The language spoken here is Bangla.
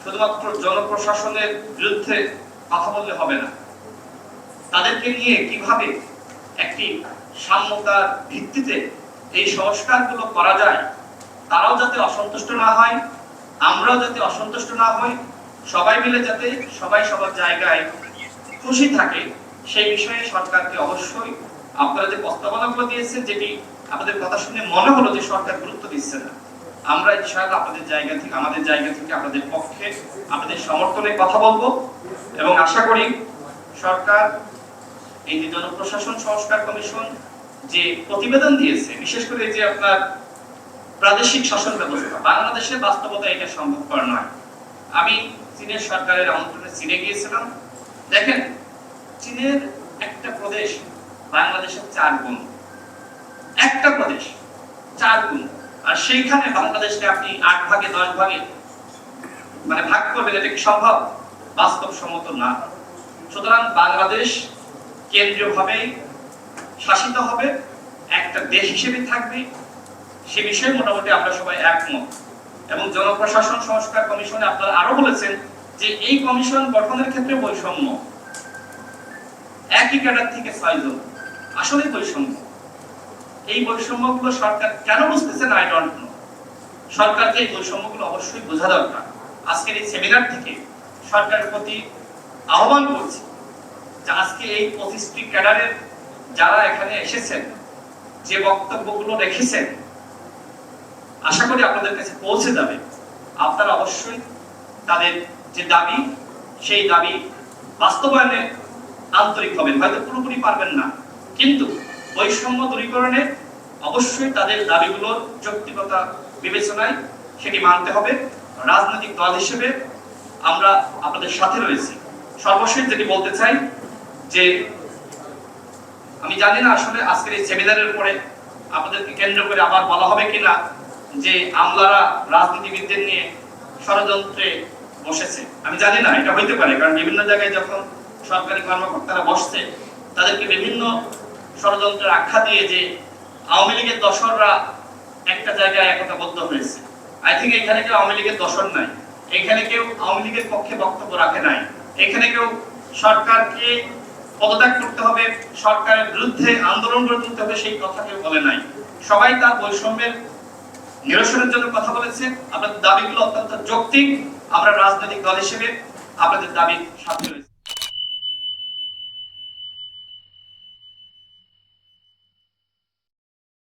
শুধুমাত্র জনপ্রশাসনের বিরুদ্ধে কথা বললে হবে না, তাদেরকে নিয়ে কিভাবে একটি সাম্যতার ভিত্তিতে এই সংস্কারগুলো করা যায়, তারাও যাতে অসন্তুষ্ট না হয়, আমরাও যাতে অসন্তুষ্ট না হই, সবাই মিলে যাতে সবাই সবার জায়গায় খুশি থাকে, সেই বিষয়ে সরকারকে অবশ্যই আপনারা যে প্রস্তাবনাগুলো দিয়েছেন, যেটি আপনাদের কথা শুনে মনে হলো যে সরকার গুরুত্ব দিচ্ছে না, আমরা ইনশাআল্লাহ আপনাদের জায়গা থেকে আমাদের জায়গা থেকে আপনাদের পক্ষে আপনাদের সমর্থনে কথা বলবো এবং আশা করি সরকার এই যে জনপ্রশাসন সংস্কার কমিশন যে প্রতিবেদন দিয়েছে, বিশেষ করে যে আপনার প্রাদেশিক শাসন ব্যবস্থা, বাংলাদেশের বাস্তবতা এটা সম্ভবপর নয়। আমি চীনের সরকারের আমন্ত্রণে চীনে গিয়েছিলাম। দেখেন, চীনের একটা প্রদেশ বাংলাদেশের 4 গুণ, একটা প্রদেশ 4 গুণ, আর সেইখানে বাংলাদেশকে আপনি 8 ভাগে 10 ভাগে মানে ভাগ করবেন, এটা কি সম্ভব? বাস্তবসম্মত না। সুতরাং বাংলাদেশ কেন্দ্রীয়ভাবে শাসিত হবে, একটা দেশ হিসেবে থাকবে, সে বিষয়ে মোটামুটি আমরা সবাই একমত। এবং জনপ্রশাসন সংস্কার কমিশনে আপনারা আরো বলেছেন যে এই কমিশন গঠনের ক্ষেত্রে বৈষম্য, একই ক্যাডার থেকে 6 জন, আসলে বৈষম্য। এই বৈষম্যগুলো সরকার কেন বুঝতেছে না, আই ডোন্ট নো। সরকারকে এই বৈষম্যগুলো অবশ্যই বোঝা দরকার। আজকের এই সেমিনার থেকে সরকারের প্রতি আহ্বান করছি যে আজকে এই 25টি ক্যাডারের যারা এখানে এসেছেন, যে বক্তব্যগুলো রেখেছেন, আশা করি আপনাদের কাছে পৌঁছে যাবে। আপনারা অবশ্যই তাদের যে দাবি, সেই দাবি বাস্তবায়নে আন্তরিক হবেন। হয়তো পুরোপুরি পারবেন না, কিন্তু বৈষম্য দূরীকরণে অবশ্যই তাদের দাবিগুলোর যৌক্তিকতা বিবেচনায় সেটি মানতে হবে। রাজনৈতিক দল হিসেবে আমরা আপনাদের সাথে রয়েছি। সর্বশেষ যেটি বলতে চাই যে আমি জানি না আসলে আজকের এই সেমিনারের পরে আপনাদেরকে কেন্দ্র করে আবার বলা হবে কিনা যে আমলারা রাজনীতিবিদদের নিয়ে ষড়যন্ত্রে বসেছে। আমি জানি না, এটা হইতে পারে, কারণ বিভিন্ন জায়গায় যখন সরকারি কর্মকর্তারা বসছে, তাদেরকে বিভিন্ন ষড়যন্ত্রের আখ্যা দিয়ে যে আওয়ামী লীগের দশররা একটা জায়গায় একতাবদ্ধ হয়েছে। আই থিঙ্ক এখানে কেউ আওয়ামী লীগের দশর নাই, এখানে কেউ আওয়ামী লীগের পক্ষে বক্তব্য রাখে নাই, এখানে কেউ সরকারকে পদত্যাগ করতে হবে, সরকারের বিরুদ্ধে আন্দোলন গড়ে তুলতে হবে, সেই কথা কেউ বলে নাই। সবাই তার বৈষম্যের নিরসনের জন্য কথা বলেছে। আপনাদের দাবিগুলো অত্যন্ত যৌক্তিক। আমরা রাজনৈতিক দল হিসেবে আপনাদের দাবির সাথে রয়েছি।